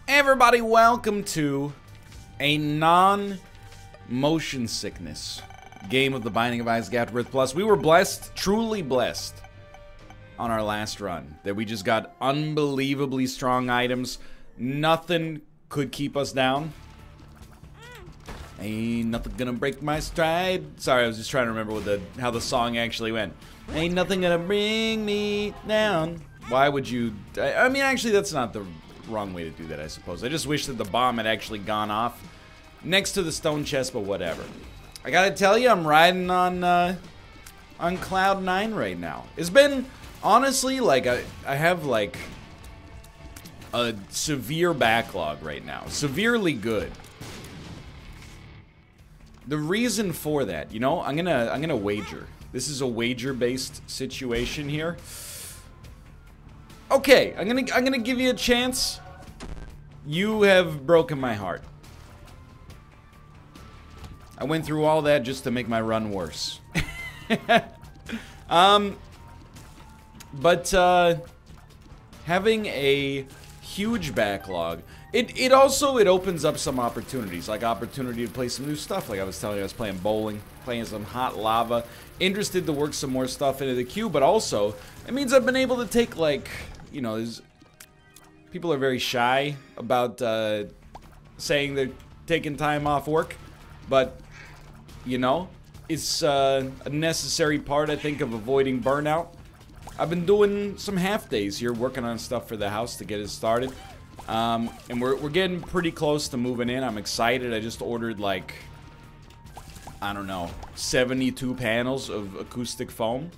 Everybody, welcome to a non-motion sickness game of the Binding of Isaac Afterbirth Plus. We were blessed, truly blessed, on our last run. That we just got unbelievably strong items. Nothing could keep us down. Ain't nothing gonna break my stride. Sorry, I was just trying to remember what how the song actually went. Ain't nothing gonna bring me down. Why would you... I mean, actually, that's not the wrong way to do that, I suppose. I just wish that the bomb had actually gone off next to the stone chest, but whatever. I gotta tell you, I'm riding on Cloud 9 right now. It's been, honestly, like, I have, like, a severe backlog right now. Severely good. The reason for that, you know, I'm gonna wager. This is a wager-based situation here. Okay, I'm gonna give you a chance. You have broken my heart. I went through all that just to make my run worse. Having a huge backlog, it also opens up some opportunities, like opportunity to play some new stuff. Like I was telling you, I was playing bowling, playing some hot lava, interested to work some more stuff into the queue, but also it means I've been able to take, like, you know, people are very shy about saying they're taking time off work, but, you know, it's a necessary part, I think, of avoiding burnout. I've been doing some half days here, working on stuff for the house to get it started, and we're getting pretty close to moving in. I'm excited. I just ordered, like, I don't know, 72 panels of acoustic foam,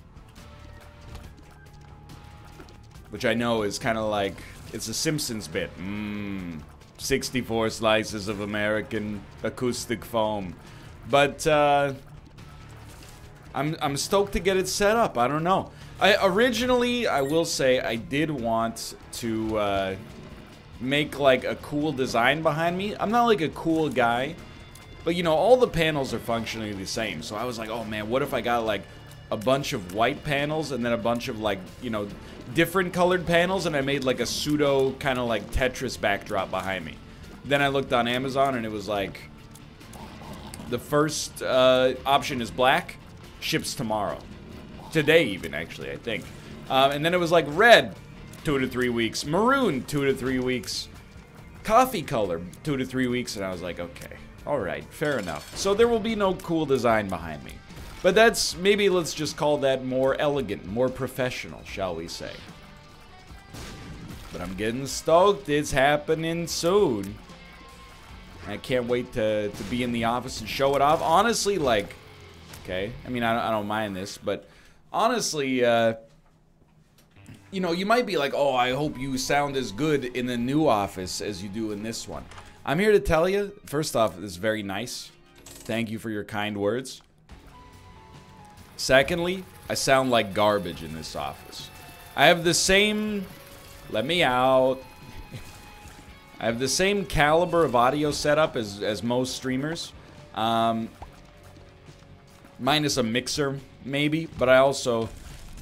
which I know is kind of like, it's a Simpsons bit. 64 slices of American acoustic foam. But, I'm stoked to get it set up. I don't know. Originally, I will say, I did want to, make, like, a cool design behind me. I'm not, like, a cool guy, but, you know, all the panels are functionally the same. So I was like, oh, man, what if I got, like, a bunch of white panels and then a bunch of, like, you know, different colored panels, and I made, like, a pseudo kind of, like, Tetris backdrop behind me. Then I looked on Amazon, and it was like, the first option is black, ships tomorrow. Today even, actually, I think. And then it was like red, 2 to 3 weeks, maroon, 2 to 3 weeks, coffee color, 2 to 3 weeks, and I was like, okay, alright, fair enough. So there will be no cool design behind me. But that's, maybe let's just call that more elegant, more professional, shall we say. But I'm getting stoked, it's happening soon. I can't wait to be in the office and show it off. Honestly, like, okay, I mean, I don't mind this, but honestly, you know, you might be like, oh, I hope you sound as good in the new office as you do in this one. I'm here to tell you, first off, it's very nice. Thank you for your kind words. Secondly, I sound like garbage in this office. I have the same... Let me out. I have the same caliber of audio setup as most streamers. Minus a mixer, maybe. But I also...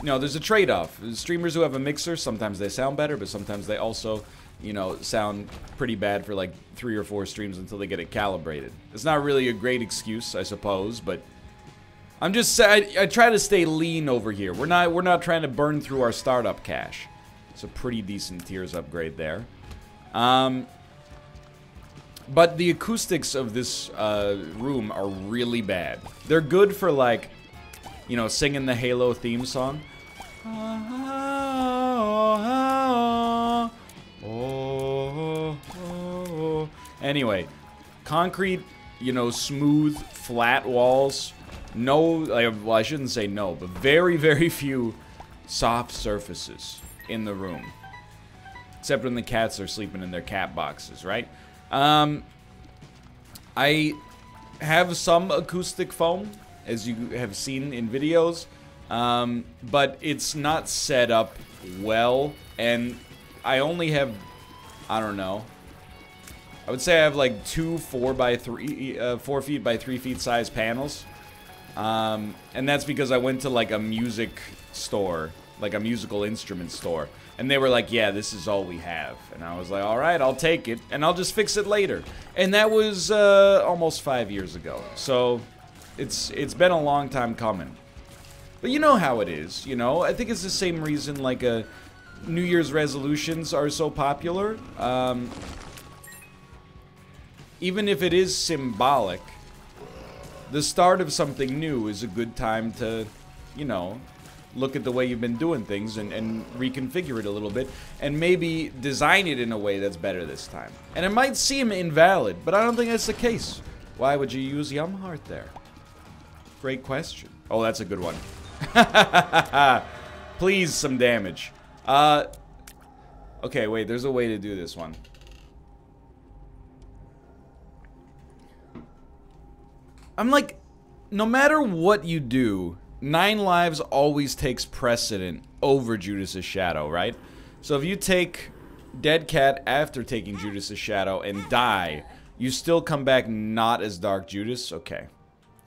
You know, there's a trade-off. Streamers who have a mixer, sometimes they sound better, but sometimes they also, you know, sound pretty bad for like 3 or 4 streams until they get it calibrated. It's not really a great excuse, I suppose, but... I'm just I try to stay lean over here. We're not trying to burn through our startup cash. It's a pretty decent tiers upgrade there. But the acoustics of this room are really bad. They're good for, like, you know, singing the Halo theme song. Anyway, concrete, you know, smooth, flat walls. No, like, well, I shouldn't say no, but very, very few soft surfaces in the room. Except when the cats are sleeping in their cat boxes, right? I have some acoustic foam, as you have seen in videos, but it's not set up well, and I only have, I don't know, I would say I have like 2 4 feet by 3 feet size panels. And that's because I went to like a music store like a musical instrument store. And they were like, yeah, this is all we have. And I was like, all right, I'll take it, and I'll just fix it later. And that was almost 5 years ago. So it's been a long time coming. But you know how it is, you know? I think it's the same reason, like, New Year's resolutions are so popular. Even if it is symbolic, the start of something new is a good time to, you know, look at the way you've been doing things and reconfigure it a little bit, and maybe design it in a way that's better this time. And it might seem invalid, but I don't think that's the case. Why would you use Yumheart there? Great question. Oh, that's a good one. Please, some damage. Okay, wait, there's a way to do this one. I'm like, no matter what you do, 9 lives always takes precedent over Judas's Shadow, right? So if you take Dead Cat after taking Judas's Shadow and die, you still come back not as Dark Judas? Okay.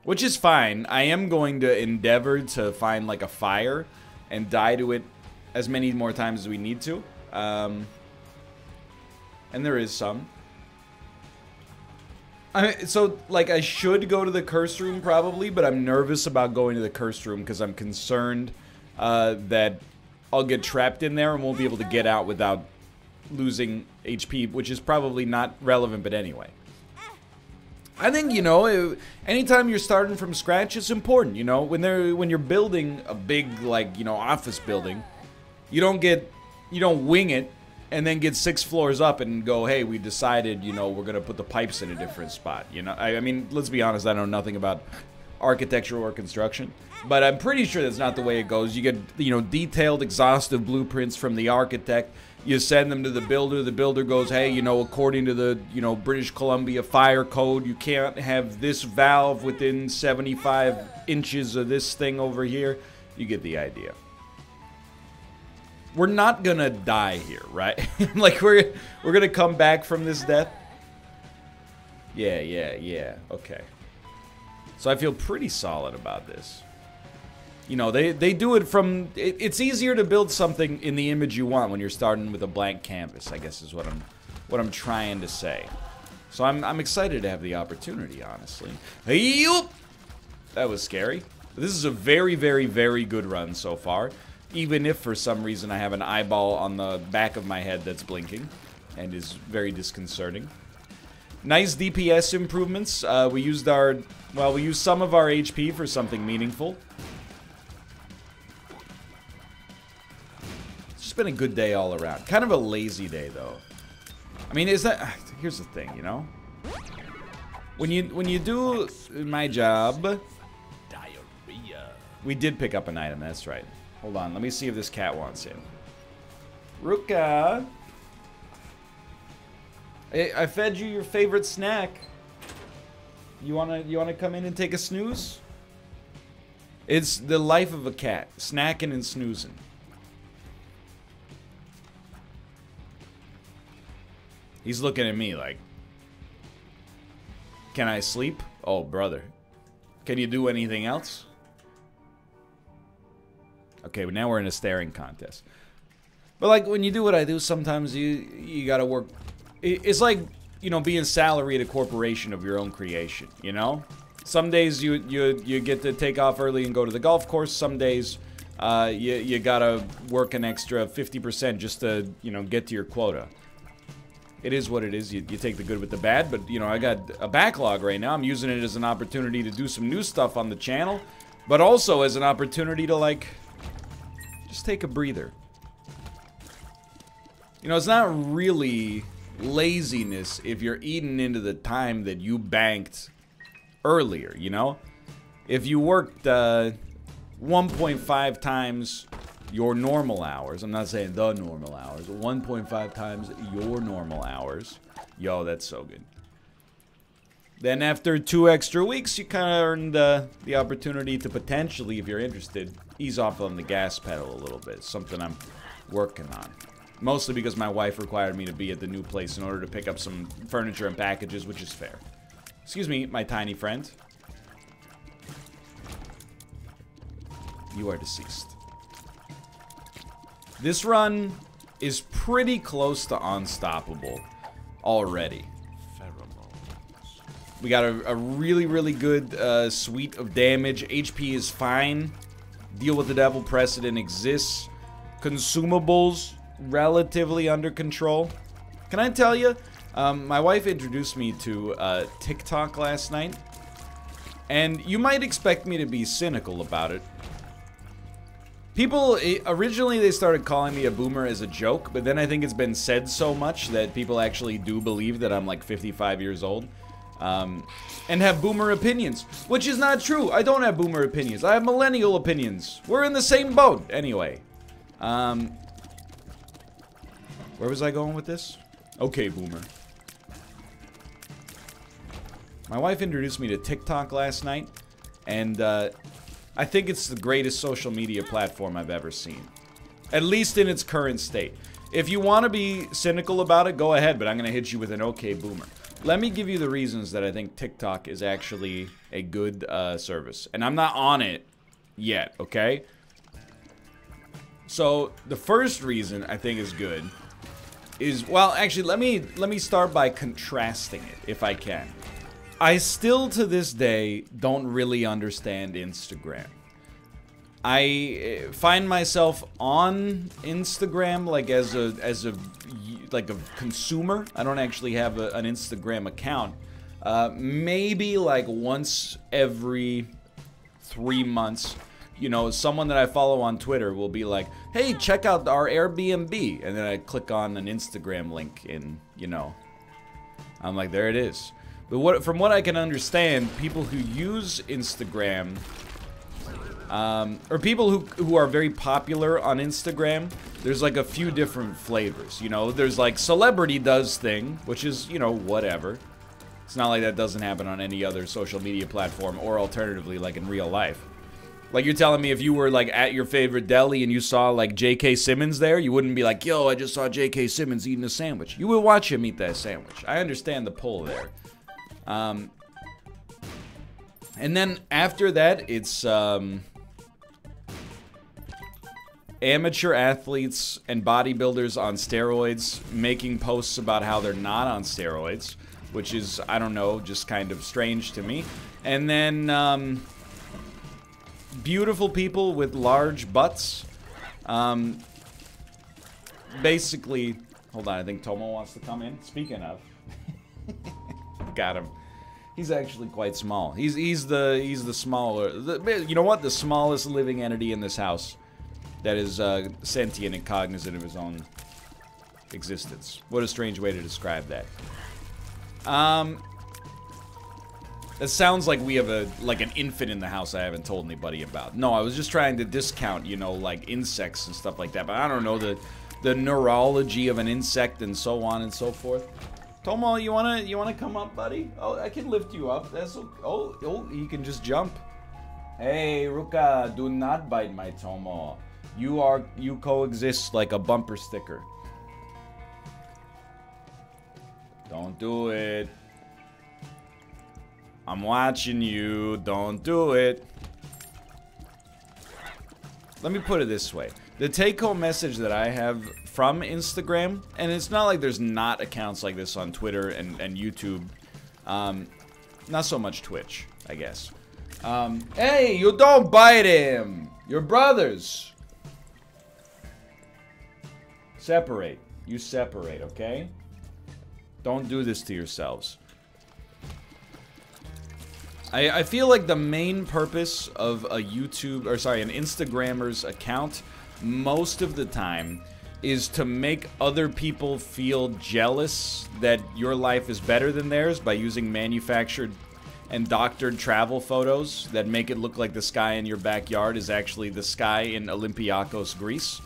Which is fine. I am going to endeavor to find like a fire and die to it as many more times as we need to. And there is some. So, like, I should go to the curse room probably, but I'm nervous about going to the curse room because I'm concerned that I'll get trapped in there and won't be able to get out without losing HP, which is probably not relevant, but anyway. I think, you know, anytime you're starting from scratch, it's important, you know? When you're building a big, like, you know, office building, you don't wing it and then get 6 floors up and go, hey, we decided, you know, we're gonna put the pipes in a different spot, you know? I mean, let's be honest, I know nothing about architecture or construction, but I'm pretty sure that's not the way it goes. You get, you know, detailed, exhaustive blueprints from the architect, you send them to the builder goes, hey, you know, according to the, you know, British Columbia fire code, you can't have this valve within 75 inches of this thing over here. You get the idea. We're not gonna die here, right? Like, we're gonna come back from this death? Yeah, okay. So I feel pretty solid about this. You know, they do it from... It's easier to build something in the image you want when you're starting with a blank canvas, I guess is what I'm trying to say. So I'm excited to have the opportunity, honestly. That was scary. This is a very, very, very good run so far. Even if for some reason I have an eyeball on the back of my head that's blinking and is very disconcerting. Nice DPS improvements. We used some of our HP for something meaningful. It's just been a good day all around. Kind of a lazy day though. I mean, here's the thing, you know? When you do my job, diarrhea. We did pick up an item, that's right. Hold on, let me see if this cat wants in. Ruka! I fed you your favorite snack. You wanna come in and take a snooze? It's the life of a cat, snacking and snoozing. He's looking at me like, can I sleep? Oh, brother. Can you do anything else? Okay, but now we're in a staring contest. But like when you do what I do, sometimes you gotta work. It's like, you know, being salary at a corporation of your own creation, you know? Some days you get to take off early and go to the golf course. Some days you gotta work an extra 50% just to, you know, get to your quota. It is what it is. You take the good with the bad, but, you know, I got a backlog right now. I'm using it as an opportunity to do some new stuff on the channel, but also as an opportunity to, like, just take a breather. You know, it's not really laziness if you're eating into the time that you banked earlier, you know? If you worked 1.5 times your normal hours, I'm not saying the normal hours, 1.5 times your normal hours, yo, that's so good. Then after 2 extra weeks, you kind of earned the opportunity to potentially, if you're interested, ease off on the gas pedal a little bit. Something I'm working on. Mostly because my wife required me to be at the new place in order to pick up some furniture and packages, which is fair. Excuse me, my tiny friend. You are deceased. This run is pretty close to unstoppable already. We got a really, really good suite of damage. HP is fine. Deal with the Devil Precedent exists. Consumables, relatively under control. Can I tell you, my wife introduced me to TikTok last night. And you might expect me to be cynical about it. People, originally they started calling me a boomer as a joke, but then I think it's been said so much that people actually do believe that I'm like 55 years old. And have boomer opinions, which is not true. I don't have boomer opinions. I have millennial opinions. We're in the same boat. Anyway. Where was I going with this? Okay, boomer. My wife introduced me to TikTok last night, and I think it's the greatest social media platform I've ever seen. At least in its current state. If you want to be cynical about it, go ahead, but I'm going to hit you with an okay boomer. Let me give you the reasons that I think TikTok is actually a good service. And I'm not on it yet, okay? So, the first reason I think is good is, well, actually, let me start by contrasting it, if I can. I still, to this day, don't really understand Instagram. I find myself on Instagram like as a consumer. I don't actually have an Instagram account. Maybe like once every 3 months, you know, someone that I follow on Twitter will be like, "Hey, check out our Airbnb," and then I click on an Instagram link, and you know, I'm like, there it is. But from what I can understand, people who use Instagram. Or people who are very popular on Instagram, there's like a few different flavors, you know? There's like celebrity does thing, which is, you know, whatever. It's not like that doesn't happen on any other social media platform, or alternatively, like in real life. Like, you're telling me if you were like at your favorite deli and you saw like J.K. Simmons there, you wouldn't be like, yo, I just saw J.K. Simmons eating a sandwich. You would watch him eat that sandwich. I understand the pull there. And then after that, it's, amateur athletes and bodybuilders on steroids making posts about how they're not on steroids, which is, I don't know, just kind of strange to me. And then, beautiful people with large butts. Basically, hold on, I think Tomo wants to come in. Speaking of. Got him. He's actually quite small. He's the smaller, you know what? The smallest living entity in this house. That is sentient and cognizant of his own existence. What a strange way to describe that. That sounds like we have an infant in the house I haven't told anybody about. No, I was just trying to discount, you know, like insects and stuff like that. But I don't know the neurology of an insect and so on and so forth. Tomo, you wanna come up, buddy? Oh, I can lift you up. That's oh, you can just jump. Hey, Ruka, do not bite my Tomo. You coexist like a bumper sticker. Don't do it. I'm watching you. Don't do it. Let me put it this way. The take-home message that I have from Instagram, and it's not like there's not accounts like this on Twitter and YouTube. Not so much Twitch, I guess. Hey, you don't bite him. You're brothers. Separate. You separate, okay? Don't do this to yourselves. I feel like the main purpose of a YouTube, or sorry, an Instagrammer's account, most of the time, is to make other people feel jealous that your life is better than theirs by using manufactured and doctored travel photos that make it look like the sky in your backyard is actually the sky in Olympiakos, Greece.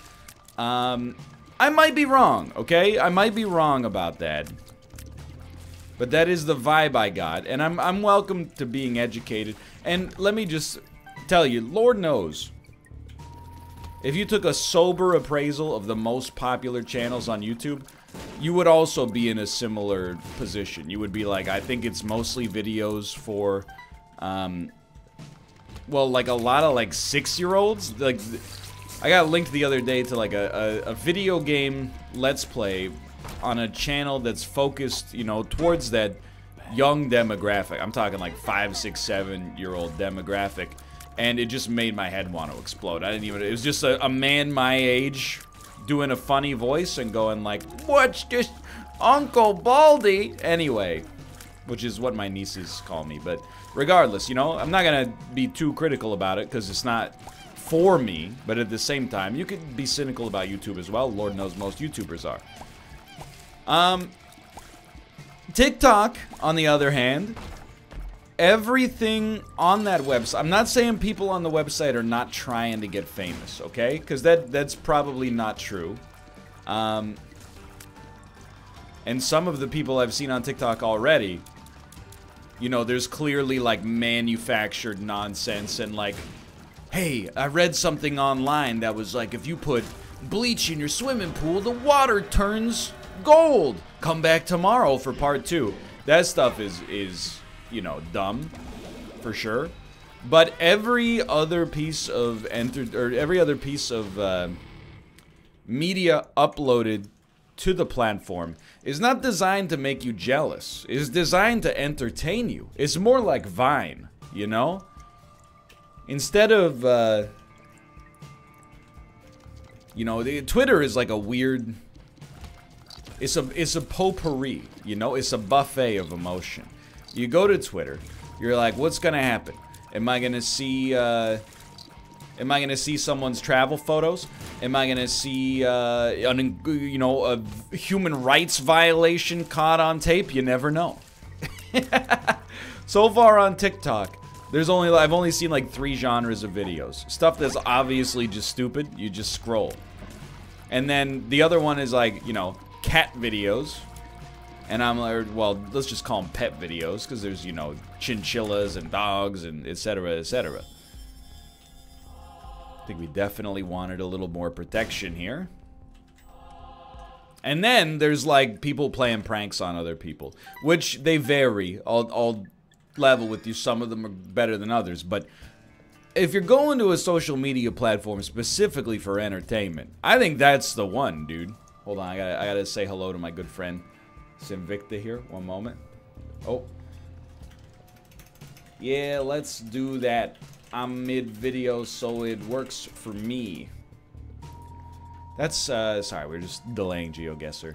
I might be wrong, okay? I might be wrong about that. But that is the vibe I got, and I'm welcome to being educated. And let me just tell you, Lord knows, if you took a sober appraisal of the most popular channels on YouTube, you would also be in a similar position. You would be like, I think it's mostly videos for, well, like a lot of like 6-year-olds. Like, I got linked the other day to like a video game Let's Play on a channel that's focused, you know, towards that young demographic. I'm talking like 5, 6, 7-year-old demographic. And it just made my head want to explode. I didn't even, it was just a man my age doing a funny voice and going like, "What's this, Uncle Baldy?" Anyway, which is what my nieces call me. But regardless, you know, I'm not going to be too critical about it because it's not for me. But at the same time, you could be cynical about YouTube as well. Lord knows most YouTubers are. TikTok, on the other hand, everything on that website, I'm not saying people on the website are not trying to get famous, okay? Because that's probably not true. And some of the people I've seen on TikTok already, you know, there's clearly like manufactured nonsense and like, "Hey, I read something online that was like, if you put bleach in your swimming pool, the water turns gold. Come back tomorrow for part 2. That stuff is you know, dumb, for sure. But every other piece of media uploaded to the platform is not designed to make you jealous. It's designed to entertain you. It's more like Vine, you know? Instead of, you know, Twitter is like a weird, it's a potpourri, you know? It's a buffet of emotion. You go to Twitter, you're like, what's gonna happen? Am I gonna see someone's travel photos? Am I gonna see, you know, a human rights violation caught on tape? You never know. So far on TikTok, I've only seen like 3 genres of videos. Stuff that's obviously just stupid, you just scroll. And then the other one is like, you know, cat videos. And I'm like, well, let's just call them pet videos, because there's, you know, chinchillas and dogs and etc., etc. I think we definitely wanted a little more protection here. And then there's like people playing pranks on other people, which they vary. I'll level with you. Some of them are better than others, but if you're going to a social media platform specifically for entertainment, I think that's the one, dude. Hold on, I gotta say hello to my good friend Invicta here. One moment. Oh. Yeah, let's do that. I'm mid-video, so it works for me. That's, sorry, we're just delaying GeoGuessr.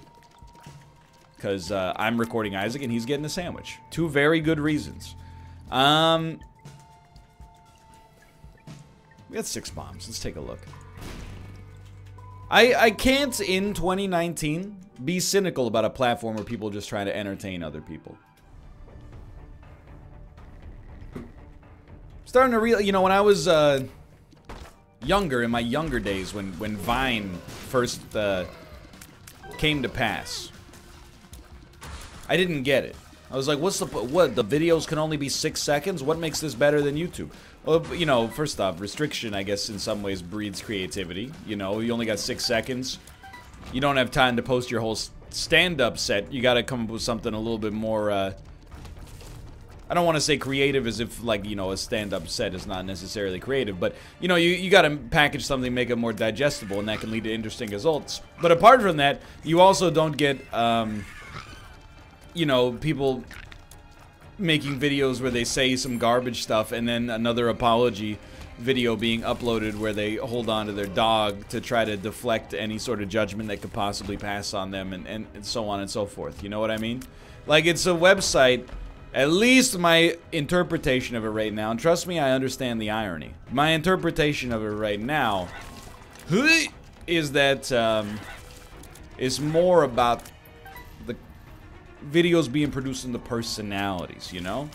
Because, I'm recording Isaac and he's getting a sandwich. 2 very good reasons. We got 6 bombs. Let's take a look. I can't, in 2019, be cynical about a platform where people just try to entertain other people. Starting to realize, you know, when I was younger, in my younger days, when Vine first came to pass, I didn't get it. I was like, what, the videos can only be 6 seconds? What makes this better than YouTube? Well, you know, first off, restriction, I guess, in some ways breeds creativity. You know, you only got 6 seconds. You don't have time to post your whole stand-up set. You gotta come up with something a little bit more, I don't want to say creative as if, like, you know, a stand-up set is not necessarily creative, but, you know, you gotta package something, make it more digestible, and that can lead to interesting results. But apart from that, you also don't get, you know, people making videos where they say some garbage stuff and then another apology video being uploaded where they hold on to their dog to try to deflect any sort of judgment that could possibly pass on them, and so on and so forth. You know what I mean? Like, it's a website, at least my interpretation of it right now, and trust me, I understand the irony. My interpretation of it right now is that it's more about the videos being produced in the personalities, you know?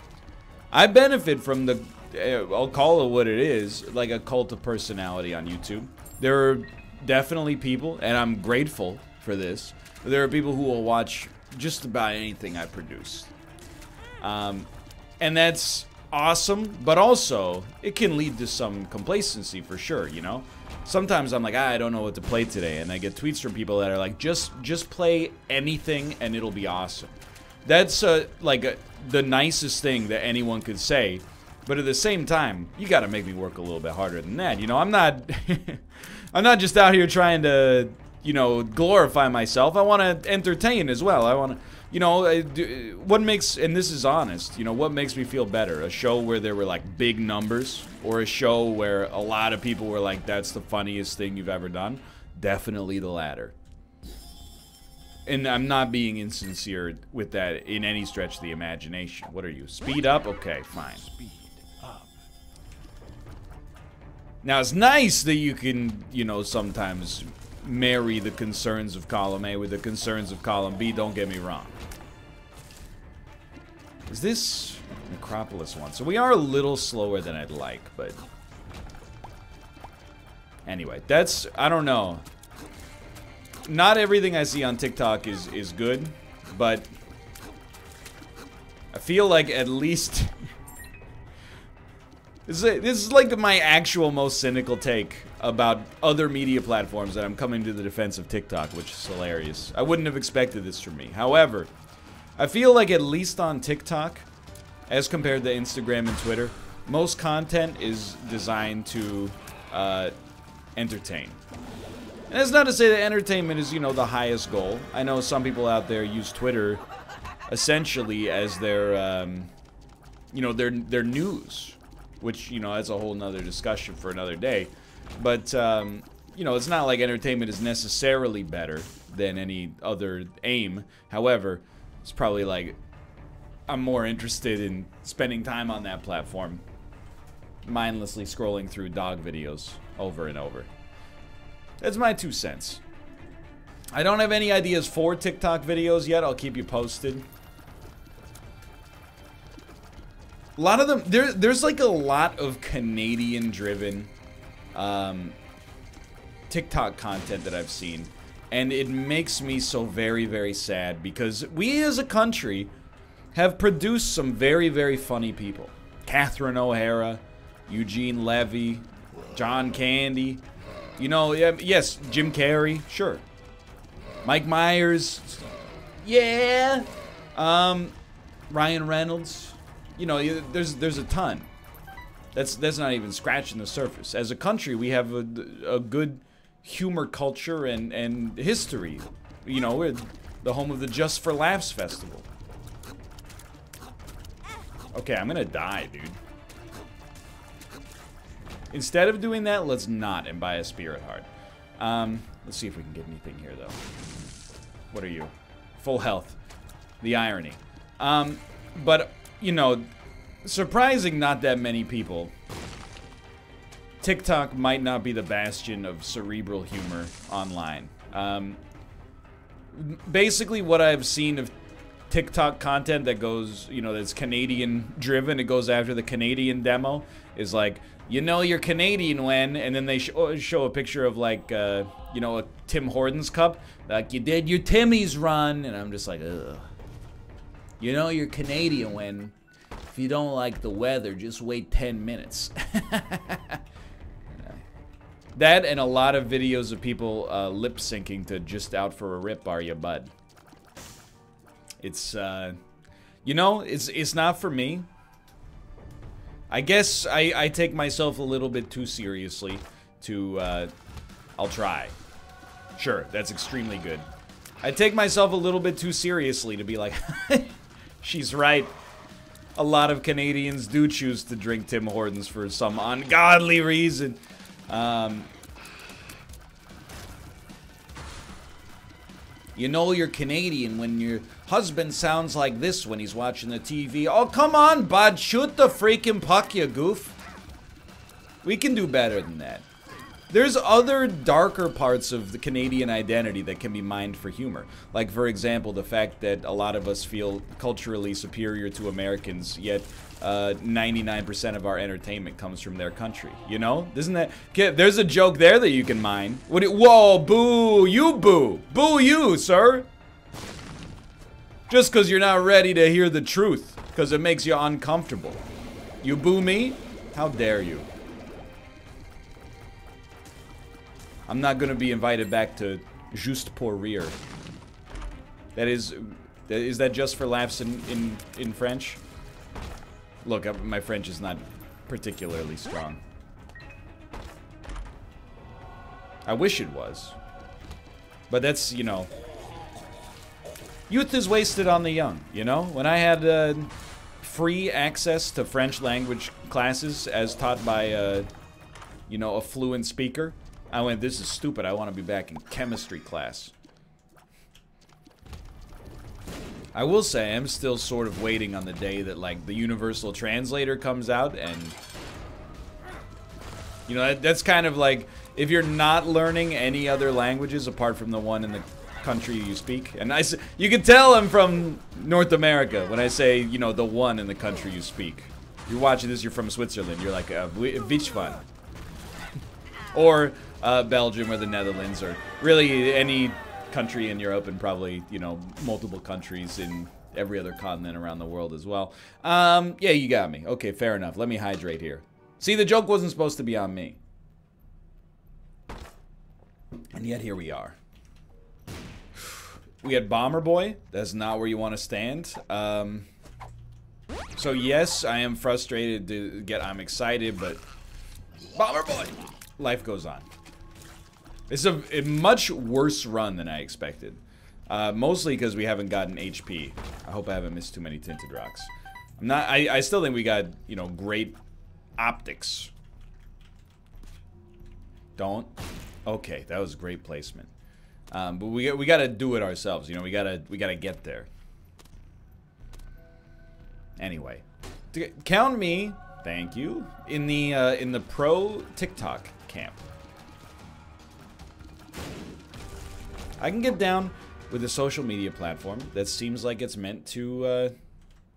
I benefit from the, I'll call it what it is, like a cult of personality on YouTube. There are definitely people, and I'm grateful for this, there are people who will watch just about anything I produce. And that's awesome, but also, it can lead to some complacency for sure, you know? Sometimes I'm like, I don't know what to play today, and I get tweets from people that are like, just play anything and it'll be awesome. That's the nicest thing that anyone could say, but at the same time, you gotta make me work a little bit harder than that, you know? I'm not I'm not just out here trying to, you know, glorify myself. I want to entertain as well. I want to, you know, what makes, and this is honest, you know, what makes me feel better? A show where there were like big numbers, or a show where a lot of people were like, that's the funniest thing you've ever done? Definitely the latter. And I'm not being insincere with that in any stretch of the imagination. What are you? Speed up? Okay, fine. Speed up. Now, it's nice that you can, you know, sometimes marry the concerns of column A with the concerns of column B. Don't get me wrong. Is this Necropolis one? So we are a little slower than I'd like, but... Anyway, that's... I don't know. Not everything I see on TikTok is good, but I feel like at least this is like my actual most cynical take about other media platforms that I'm coming to the defense of TikTok, which is hilarious. I wouldn't have expected this from me. However, I feel like at least on TikTok, as compared to Instagram and Twitter, most content is designed to entertain. And that's not to say that entertainment is, you know, the highest goal. I know some people out there use Twitter essentially as their, you know, their news, which, you know, that's a whole nother discussion for another day. But, you know, it's not like entertainment is necessarily better than any other aim. However, it's probably like I'm more interested in spending time on that platform, mindlessly scrolling through dog videos over and over. That's my 2 cents. I don't have any ideas for TikTok videos yet. I'll keep you posted. A lot of them, there's like a lot of Canadian-driven TikTok content that I've seen. And it makes me so very, very sad because we as a country have produced some very, very funny people. Catherine O'Hara, Eugene Levy, John Candy. You know, yes, Jim Carrey, sure. Mike Myers, yeah. Ryan Reynolds, you know, there's a ton. That's not even scratching the surface. As a country, we have a good humor culture and history. You know, we're the home of the Just for Laughs Festival. Okay, I'm gonna die, dude. Instead of doing that, let's not and buy a Spirit Heart. Let's see if we can get anything here, though. What are you? Full health. The irony. But, you know, surprising not that many people. TikTok might not be the bastion of cerebral humor online. Basically, what I've seen of TikTok content that goes, you know, that's Canadian-driven, it goes after the Canadian demo, is like, you know you're Canadian when, and then they show a picture of, like, you know, a Tim Hortons cup. Like, you did your Timmy's run, and I'm just like, ugh. You know you're Canadian when, if you don't like the weather, just wait 10 minutes. That and a lot of videos of people lip-syncing to Just Out for a Rip, Are Ya Bud? It's, you know, it's not for me. I guess I take myself a little bit too seriously to, I'll try. Sure, that's extremely good. I take myself a little bit too seriously to be like, she's right. A lot of Canadians do choose to drink Tim Hortons for some ungodly reason. You know you're Canadian when your husband sounds like this when he's watching the TV. Oh, come on, bud. Shoot the freaking puck, you goof. We can do better than that. There's other darker parts of the Canadian identity that can be mined for humor. Like, for example, the fact that a lot of us feel culturally superior to Americans, yet 99% of our entertainment comes from their country. You know? Isn't that... There's a joke there that you can mine. Whoa, boo! You boo! Boo you, sir! Just because you're not ready to hear the truth. Because it makes you uncomfortable. You boo me? How dare you? I'm not going to be invited back to Juste pour rire. Is that just for laughs in French? Look, my French is not particularly strong. I wish it was. But that's, you know... Youth is wasted on the young, you know? When I had free access to French language classes as taught by, you know, a fluent speaker, I went, this is stupid. I want to be back in chemistry class. I will say, I'm still sort of waiting on the day that, like, the universal translator comes out and... You know, that's kind of like, if you're not learning any other languages apart from the one in the country you speak, and you can tell I'm from North America when I say, you know, the one in the country you speak. If you're watching this, you're from Switzerland, you're like, which one? Or Belgium or the Netherlands, or really any country in Europe, and probably, you know, multiple countries in every other continent around the world as well. Yeah, you got me. Okay, fair enough. Let me hydrate here. See, the joke wasn't supposed to be on me. And yet here we are. We had Bomber Boy. That's not where you want to stand. So yes, I am frustrated to get... I'm excited, but... Bomber Boy! Life goes on. It's a much worse run than I expected. Mostly because we haven't gotten HP. I hope I haven't missed too many Tinted Rocks. I still think we got, you know, great optics. Don't? Okay, that was great placement. But we gotta do it ourselves, you know, we gotta get there. Anyway. Count me, thank you, in the pro TikTok camp. I can get down with a social media platform that seems like it's meant to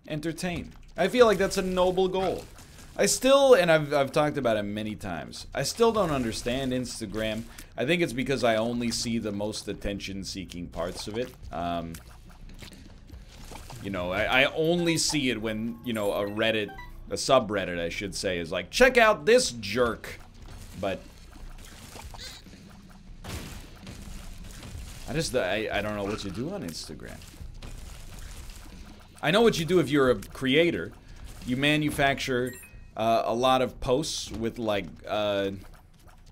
entertain. I feel like that's a noble goal. I still, and I've talked about it many times, I still don't understand Instagram. I think it's because I only see the most attention-seeking parts of it. You know, I only see it when, you know, a subreddit, I should say, is like, check out this jerk. But I don't know what you do on Instagram. I know what you do if you're a creator. You manufacture a lot of posts with, like,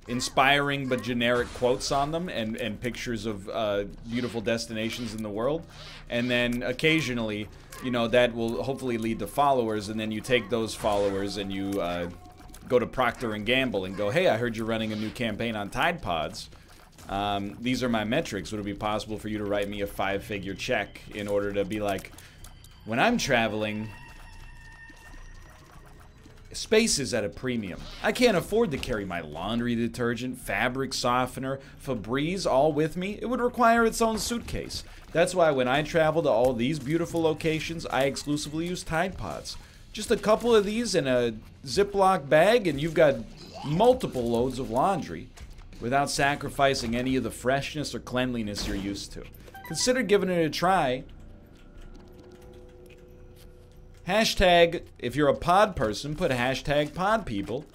inspiring but generic quotes on them and pictures of beautiful destinations in the world. And then occasionally, you know, that will hopefully lead to followers, and then you take those followers and you go to Procter & Gamble and go, hey, I heard you're running a new campaign on Tide Pods. These are my metrics. Would it be possible for you to write me a 5-figure check in order to be like, when I'm traveling, space is at a premium. I can't afford to carry my laundry detergent, fabric softener, Febreze all with me. It would require its own suitcase. That's why when I travel to all these beautiful locations, I exclusively use Tide Pods. Just a couple of these in a Ziploc bag and you've got multiple loads of laundry without sacrificing any of the freshness or cleanliness you're used to. Consider giving it a try. Hashtag, if you're a pod person, put hashtag pod people.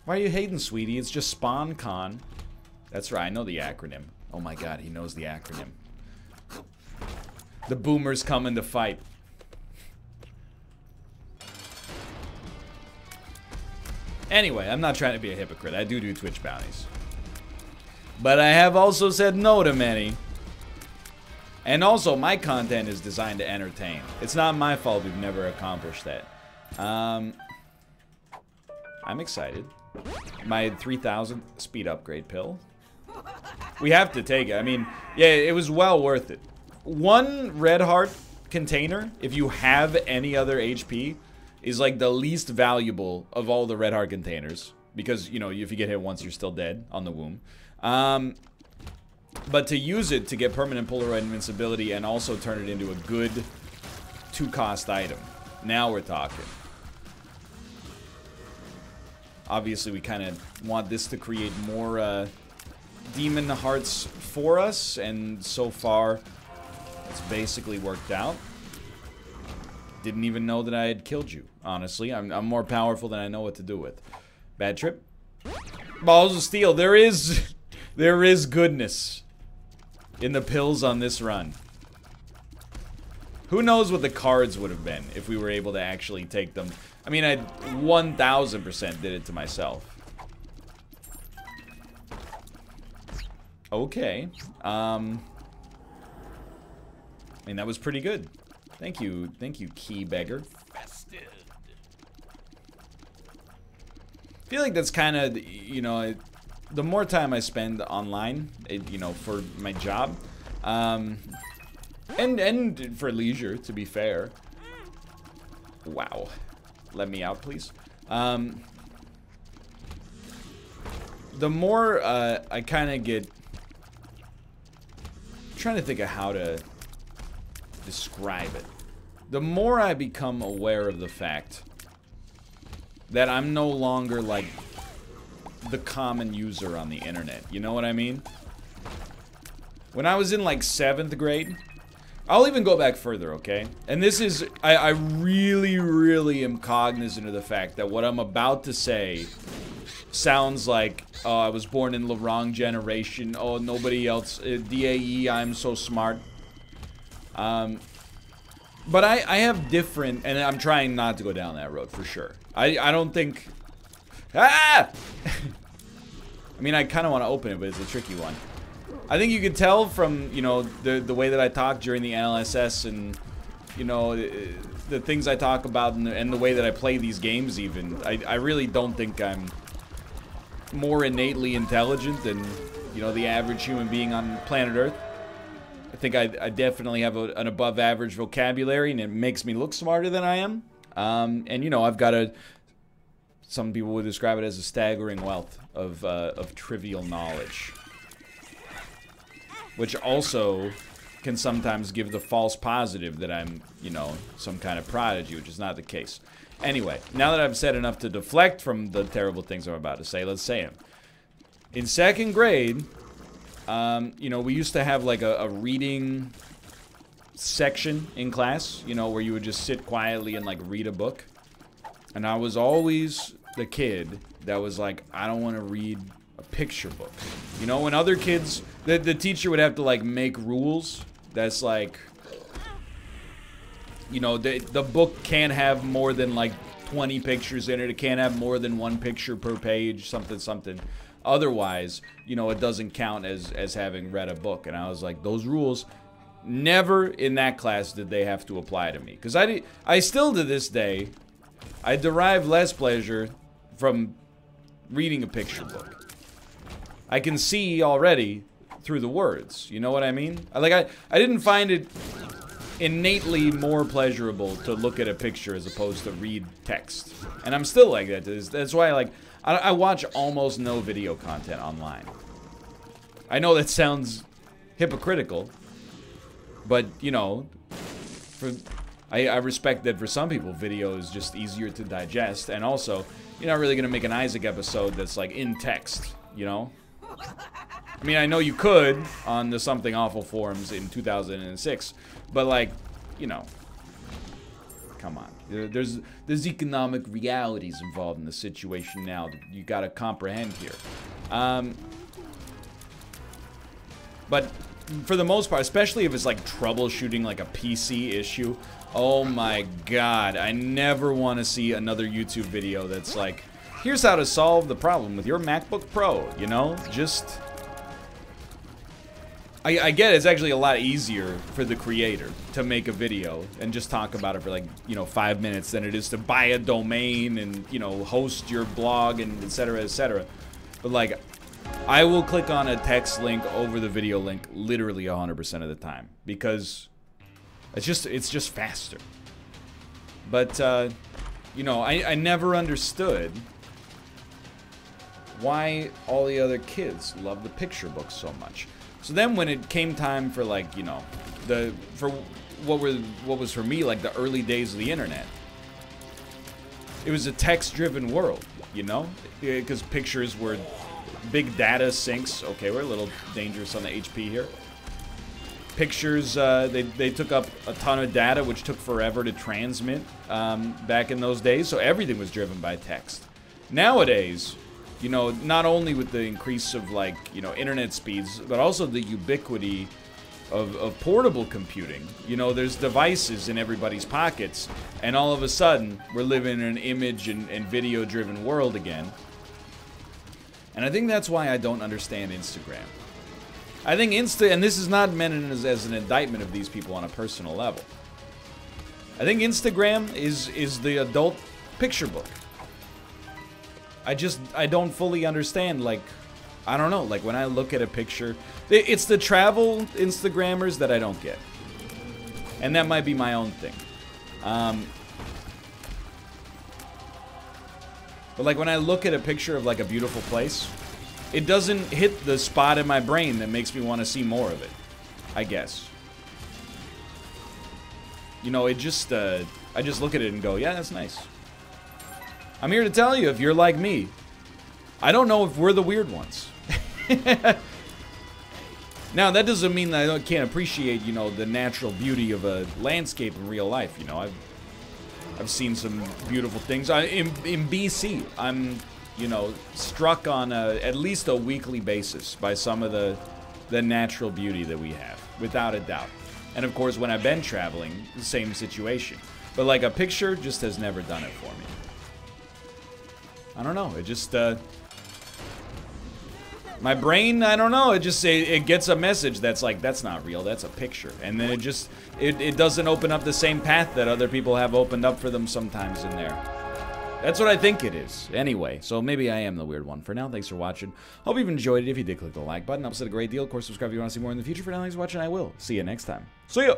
Why are you hating, sweetie? It's just SpawnCon. That's right, I know the acronym. Oh my god, he knows the acronym. The boomers coming to fight. Anyway, I'm not trying to be a hypocrite. I do Twitch bounties. But I have also said no to many. And also, my content is designed to entertain. It's not my fault we've never accomplished that. I'm excited. My 3,000 speed upgrade pill. We have to take it. I mean, yeah, it was well worth it. One red heart container, if you have any other HP, is like the least valuable of all the red heart containers. Because, you know, if you get hit once, you're still dead on the womb. But to use it to get permanent Polaroid invincibility and also turn it into a good 2-cost item. Now we're talking. Obviously, we kind of want this to create more demon hearts for us, and so far, it's basically worked out. Didn't even know that I had killed you, honestly. I'm more powerful than I know what to do with. Bad trip? Balls of Steel. There is goodness in the pills on this run. Who knows what the cards would have been if we were able to actually take them I mean, I 1000% did it to myself. Okay. I mean, that was pretty good. Thank you, key beggar. I feel like that's kind of, you know, the more time I spend online, you know, for my job, and for leisure, to be fair. Wow. Let me out, please. The more I kind of get... I'm trying to think of how to describe it. The more I become aware of the fact that I'm no longer, like, the common user on the internet. You know what I mean? When I was in, like, 7th grade... I'll even go back further, okay? And this is... I really, really am cognizant of the fact that what I'm about to say sounds like, oh, I was born in the wrong generation. Oh, nobody else... DAE, I'm so smart. But I have different... And I'm trying not to go down that road, for sure. I don't think... Ah! I mean, I kind of want to open it, but it's a tricky one. I think you could tell from, you know, the way that I talk during the NLSS and, you know, the things I talk about and the way that I play these games even. I really don't think I'm more innately intelligent than, you know, the average human being on planet Earth. I think I definitely have an above average vocabulary, and it makes me look smarter than I am. And, you know, I've got some people would describe it as a staggering wealth of trivial knowledge. Which also can sometimes give the false positive that I'm, you know, some kind of prodigy, which is not the case. Anyway, now that I've said enough to deflect from the terrible things I'm about to say, let's say them. In 2nd grade, you know, we used to have like a reading section in class, you know, where you would just sit quietly and like read a book. And I was always the kid that was like, I don't want to read a picture book. You know, when other kids, the teacher would have to like make rules that's like, you know, the book can't have more than like 20 pictures in it. It can't have more than 1 picture per page, something. Otherwise, you know, it doesn't count as having read a book. And I was like, those rules, never in that class did they have to apply to me. Because I still to this day, I derive less pleasure from reading a picture book. I can see already through the words. You know what I mean? I didn't find it innately more pleasurable to look at a picture as opposed to read text. And I'm still like that. That's why I watch almost no video content online. I know that sounds hypocritical, but you know, I respect that for some people video is just easier to digest, and also you're not really gonna make an Isaac episode that's like in text, you know? I mean, I know you could on the Something Awful forums in 2006, but like, you know, come on. There's economic realities involved in the situation now that you gotta comprehend here. But for the most part, especially if it's like troubleshooting like a PC issue, oh my god, I never want to see another YouTube video that's like, here's how to solve the problem with your MacBook Pro, you know? Just... I get it's actually a lot easier for the creator to make a video and just talk about it for like, you know, 5 minutes than it is to buy a domain and, you know, host your blog and etc, etc. But like, I will click on a text link over the video link literally 100% of the time because it's just faster. But, you know, I never understood why all the other kids love the picture books so much. So then when it came time for like, you know, what was for me like the early days of the internet, it was a text-driven world, you know? Because pictures were big data sinks. Okay, we're a little dangerous on the HP here. Pictures, they took up a ton of data, which took forever to transmit back in those days, so everything was driven by text. Nowadays, you know, not only with the increase of like, you know, internet speeds, but also the ubiquity of portable computing. You know, there's devices in everybody's pockets, and all of a sudden, we're living in an image and video-driven world again. And I think that's why I don't understand Instagram. I think and this is not meant as an indictment of these people on a personal level. I think Instagram is the adult picture book. I don't fully understand, like, I don't know, like when I look at a picture, it's the travel Instagrammers that I don't get. And that might be my own thing. But like when I look at a picture of like a beautiful place, it doesn't hit the spot in my brain that makes me want to see more of it, I guess. You know, I just look at it and go, yeah, that's nice. I'm here to tell you, if you're like me, I don't know if we're the weird ones. Now, that doesn't mean that I can't appreciate, you know, the natural beauty of a landscape in real life. You know, I've seen some beautiful things. In BC, I'm, you know, struck on at least a weekly basis by some of the natural beauty that we have, without a doubt. And of course, when I've been traveling, the same situation. But like a picture just has never done it for me. I don't know. It just my brain, I don't know. It gets a message that's like, that's not real. That's a picture. And then it doesn't open up the same path that other people have opened up for them sometimes in there. That's what I think it is. Anyway, so maybe I am the weird one. For now, thanks for watching. Hope you've enjoyed it. If you did, click the like button. Helps out a great deal. Of course, subscribe if you want to see more in the future. For now, thanks for watching. I will see you next time. See ya!